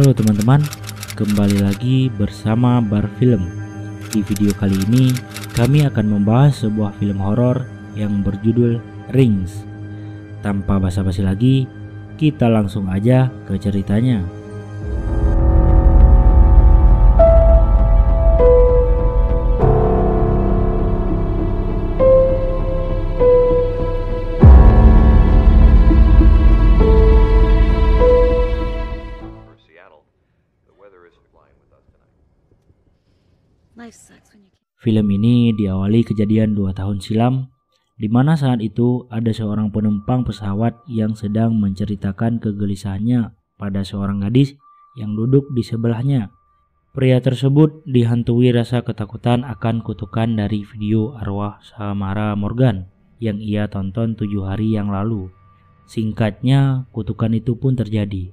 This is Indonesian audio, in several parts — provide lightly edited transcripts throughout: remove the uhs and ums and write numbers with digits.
Halo teman-teman, kembali lagi bersama Bar Film. Di video kali ini kami akan membahas sebuah film horor yang berjudul Rings. Tanpa basa-basi lagi, kita langsung aja ke ceritanya. Film ini diawali kejadian 2 tahun silam, di mana saat itu ada seorang penumpang pesawat yang sedang menceritakan kegelisahannya pada seorang gadis yang duduk di sebelahnya. Pria tersebut dihantui rasa ketakutan akan kutukan dari video arwah Samara Morgan yang ia tonton 7 hari yang lalu. Singkatnya, kutukan itu pun terjadi.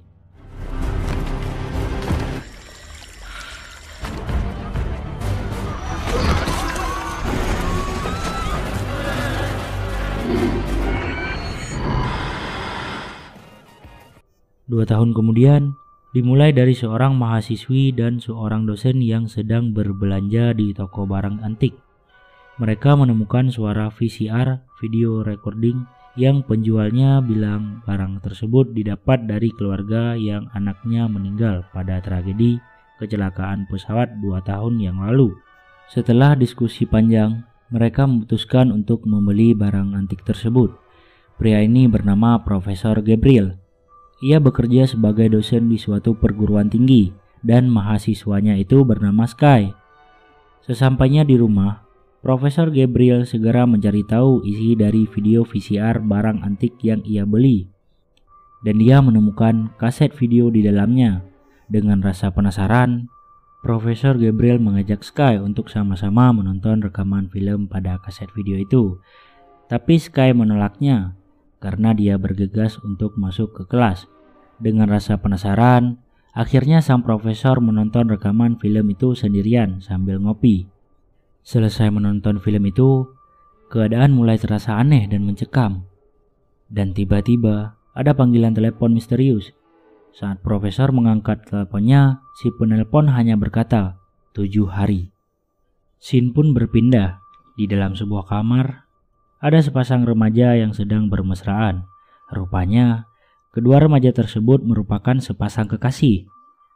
Dua tahun kemudian, dimulai dari seorang mahasiswi dan seorang dosen yang sedang berbelanja di toko barang antik. Mereka menemukan suara VCR video recording yang penjualnya bilang barang tersebut didapat dari keluarga yang anaknya meninggal pada tragedi kecelakaan pesawat 2 tahun yang lalu. Setelah diskusi panjang, mereka memutuskan untuk membeli barang antik tersebut. Pria ini bernama Profesor Gabriel. Ia bekerja sebagai dosen di suatu perguruan tinggi dan mahasiswanya itu bernama Sky. Sesampainya di rumah, Profesor Gabriel segera mencari tahu isi dari video VCR barang antik yang ia beli. Dan dia menemukan kaset video di dalamnya. Dengan rasa penasaran, Profesor Gabriel mengajak Sky untuk sama-sama menonton rekaman film pada kaset video itu. Tapi Sky menolaknya karena dia bergegas untuk masuk ke kelas. Dengan rasa penasaran, akhirnya sang profesor menonton rekaman film itu sendirian sambil ngopi. Selesai menonton film itu, keadaan mulai terasa aneh dan mencekam. Dan tiba-tiba ada panggilan telepon misterius. Saat profesor mengangkat teleponnya, si penelpon hanya berkata, 7 hari. Scene pun berpindah. Di dalam sebuah kamar, ada sepasang remaja yang sedang bermesraan. Rupanya, kedua remaja tersebut merupakan sepasang kekasih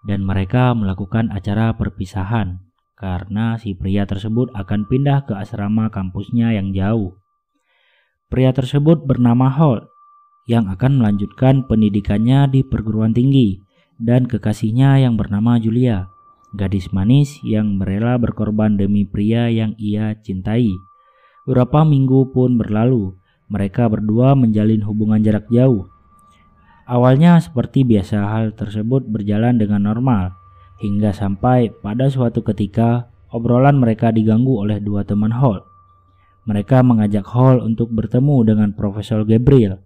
dan mereka melakukan acara perpisahan karena si pria tersebut akan pindah ke asrama kampusnya yang jauh. Pria tersebut bernama Holt yang akan melanjutkan pendidikannya di perguruan tinggi dan kekasihnya yang bernama Julia, gadis manis yang rela berkorban demi pria yang ia cintai. Beberapa minggu pun berlalu, mereka berdua menjalin hubungan jarak jauh. Awalnya seperti biasa hal tersebut berjalan dengan normal, hingga sampai pada suatu ketika obrolan mereka diganggu oleh dua teman Holt. Mereka mengajak Holt untuk bertemu dengan Profesor Gabriel.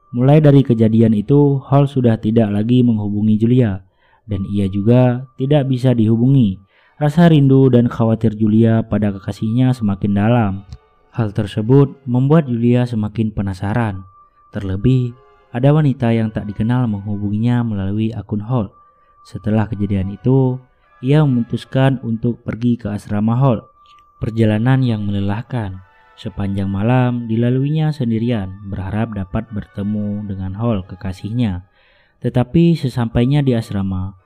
Mulai dari kejadian itu, Holt sudah tidak lagi menghubungi Julia, dan ia juga tidak bisa dihubungi. Rasa rindu dan khawatir Julia pada kekasihnya semakin dalam. Hal tersebut membuat Julia semakin penasaran. Terlebih, ada wanita yang tak dikenal menghubunginya melalui akun Holt. Setelah kejadian itu, ia memutuskan untuk pergi ke asrama Holt. Perjalanan yang melelahkan. Sepanjang malam dilaluinya sendirian, berharap dapat bertemu dengan Holt kekasihnya. Tetapi sesampainya di asrama,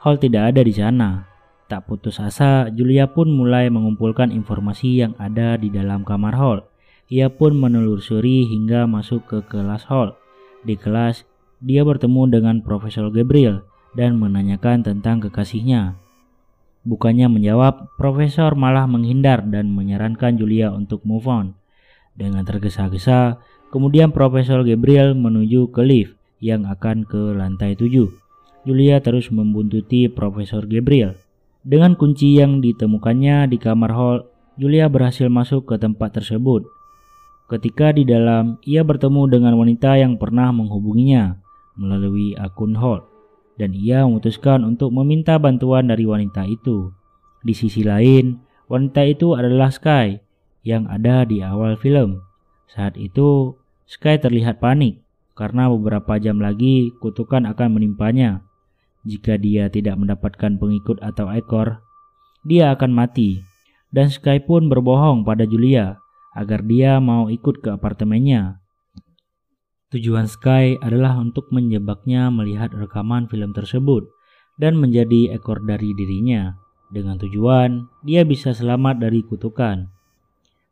Holt tidak ada di sana. Tak putus asa, Julia pun mulai mengumpulkan informasi yang ada di dalam kamar Holt. Ia pun menelusuri hingga masuk ke kelas Holt. Di kelas, dia bertemu dengan Profesor Gabriel dan menanyakan tentang kekasihnya. Bukannya menjawab, Profesor malah menghindar dan menyarankan Julia untuk move on. Dengan tergesa-gesa, kemudian Profesor Gabriel menuju ke lift yang akan ke lantai 7. Julia terus membuntuti Profesor Gabriel. Dengan kunci yang ditemukannya di kamar Holt, Julia berhasil masuk ke tempat tersebut. Ketika di dalam, ia bertemu dengan wanita yang pernah menghubunginya melalui akun Holt, dan ia memutuskan untuk meminta bantuan dari wanita itu. Di sisi lain, wanita itu adalah Sky yang ada di awal film. Saat itu, Sky terlihat panik karena beberapa jam lagi kutukan akan menimpanya. Jika dia tidak mendapatkan pengikut atau ekor, dia akan mati. Dan Sky pun berbohong pada Julia agar dia mau ikut ke apartemennya. Tujuan Sky adalah untuk menjebaknya melihat rekaman film tersebut dan menjadi ekor dari dirinya, dengan tujuan dia bisa selamat dari kutukan.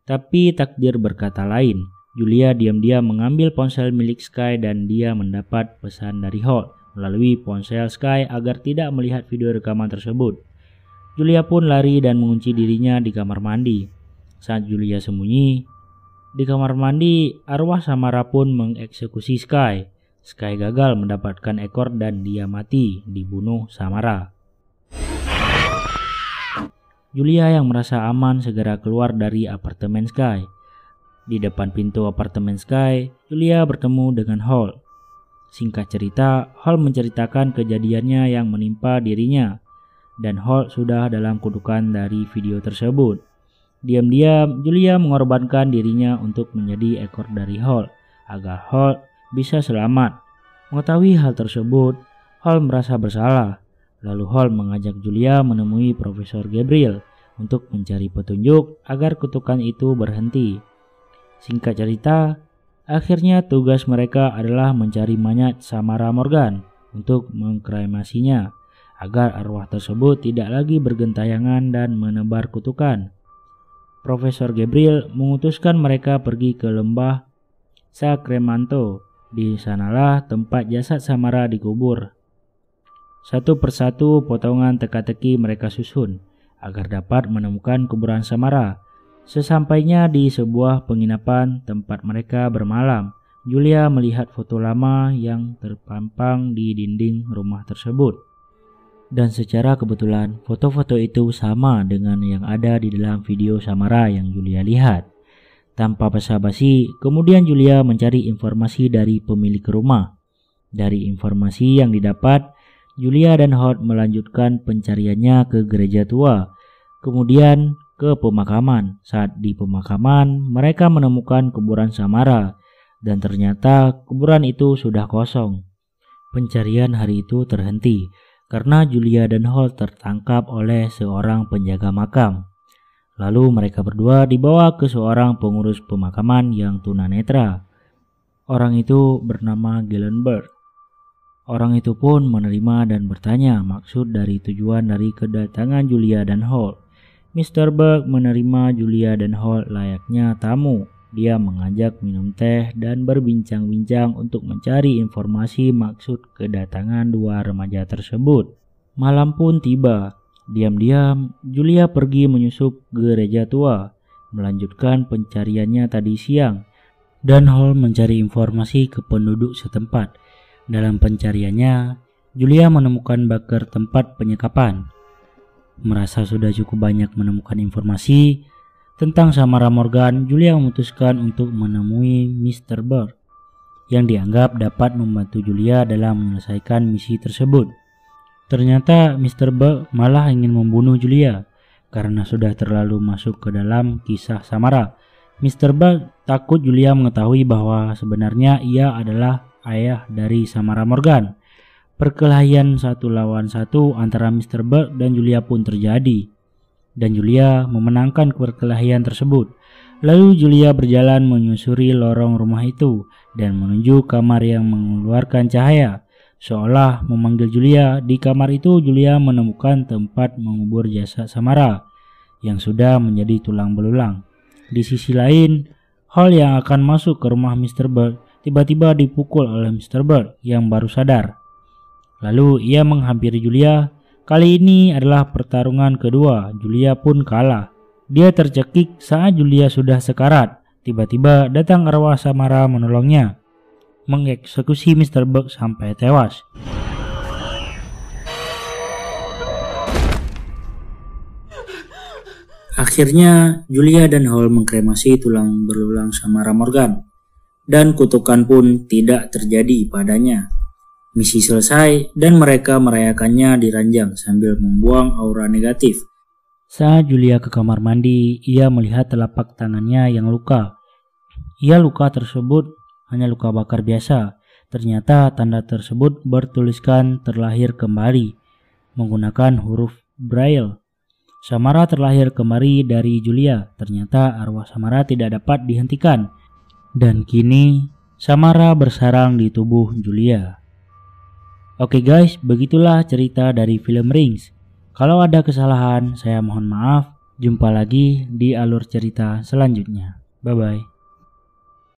Tapi takdir berkata lain. Julia diam-diam mengambil ponsel milik Sky dan dia mendapat pesan dari Holt melalui ponsel Sky agar tidak melihat video rekaman tersebut. Julia pun lari dan mengunci dirinya di kamar mandi. Saat Julia sembunyi di kamar mandi, arwah Samara pun mengeksekusi Sky. Sky gagal mendapatkan ekor dan dia mati dibunuh Samara. Julia yang merasa aman segera keluar dari apartemen Sky. Di depan pintu apartemen Sky, Julia bertemu dengan Holt. Singkat cerita, Holt menceritakan kejadiannya yang menimpa dirinya, dan Holt sudah dalam kutukan dari video tersebut. Diam-diam, Julia mengorbankan dirinya untuk menjadi ekor dari Holt, agar Holt bisa selamat. Mengetahui hal tersebut, Holt merasa bersalah. Lalu Holt mengajak Julia menemui Profesor Gabriel untuk mencari petunjuk agar kutukan itu berhenti. Singkat cerita, akhirnya tugas mereka adalah mencari mayat Samara Morgan untuk mengkremasinya agar arwah tersebut tidak lagi bergentayangan dan menebar kutukan. Profesor Gabriel mengutuskan mereka pergi ke lembah Sacramento. Di sanalah tempat jasad Samara dikubur. Satu persatu potongan teka-teki mereka susun agar dapat menemukan kuburan Samara. Sesampainya di sebuah penginapan tempat mereka bermalam, Julia melihat foto lama yang terpampang di dinding rumah tersebut. Dan secara kebetulan foto-foto itu sama dengan yang ada di dalam video Samara yang Julia lihat. Tanpa basa-basi, kemudian Julia mencari informasi dari pemilik rumah. Dari informasi yang didapat, Julia dan Holt melanjutkan pencariannya ke gereja tua, kemudian ke pemakaman. Saat di pemakaman, mereka menemukan kuburan Samara, dan ternyata kuburan itu sudah kosong. Pencarian hari itu terhenti karena Julia dan Holt tertangkap oleh seorang penjaga makam. Lalu mereka berdua dibawa ke seorang pengurus pemakaman yang tunanetra. Orang itu bernama Gellenberg. Orang itu pun menerima dan bertanya maksud dari tujuan dari kedatangan Julia dan Holt. Mr. Berg menerima Julia dan Holt layaknya tamu. Dia mengajak minum teh dan berbincang-bincang untuk mencari informasi maksud kedatangan dua remaja tersebut. Malam pun tiba. Diam-diam, Julia pergi menyusup gereja tua, melanjutkan pencariannya tadi siang, dan Holt mencari informasi ke penduduk setempat. Dalam pencariannya, Julia menemukan bakar tempat penyekapan. Merasa sudah cukup banyak menemukan informasi tentang Samara Morgan, Julia memutuskan untuk menemui Mr. Berg yang dianggap dapat membantu Julia dalam menyelesaikan misi tersebut. Ternyata Mr. Berg malah ingin membunuh Julia karena sudah terlalu masuk ke dalam kisah Samara. Mr. Berg takut Julia mengetahui bahwa sebenarnya ia adalah ayah dari Samara Morgan. Perkelahian 1 lawan 1 antara Mr. Berg dan Julia pun terjadi, dan Julia memenangkan perkelahian tersebut. Lalu Julia berjalan menyusuri lorong rumah itu dan menuju kamar yang mengeluarkan cahaya. Seolah memanggil Julia, di kamar itu Julia menemukan tempat mengubur jasad Samara yang sudah menjadi tulang belulang. Di sisi lain, Holt yang akan masuk ke rumah Mr. Berg tiba-tiba dipukul oleh Mr. Berg yang baru sadar. Lalu ia menghampiri Julia. Kali ini adalah pertarungan kedua. Julia pun kalah. Dia tercekik saat Julia sudah sekarat. Tiba-tiba datang arwah Samara menolongnya, mengeksekusi Mr. Berg sampai tewas. Akhirnya Julia dan Holt mengkremasi tulang belulang Samara Morgan, dan kutukan pun tidak terjadi padanya. Misi selesai dan mereka merayakannya di ranjang sambil membuang aura negatif. Saat Julia ke kamar mandi, ia melihat telapak tangannya yang luka. Luka tersebut hanya luka bakar biasa, Ternyata tanda tersebut bertuliskan terlahir kembali menggunakan huruf Braille. Samara terlahir kembali dari Julia. Ternyata arwah Samara tidak dapat dihentikan. Dan kini Samara bersarang di tubuh Julia. Oke guys, begitulah cerita dari film Rings. Kalau ada kesalahan, saya mohon maaf. Jumpa lagi di alur cerita selanjutnya. Bye-bye.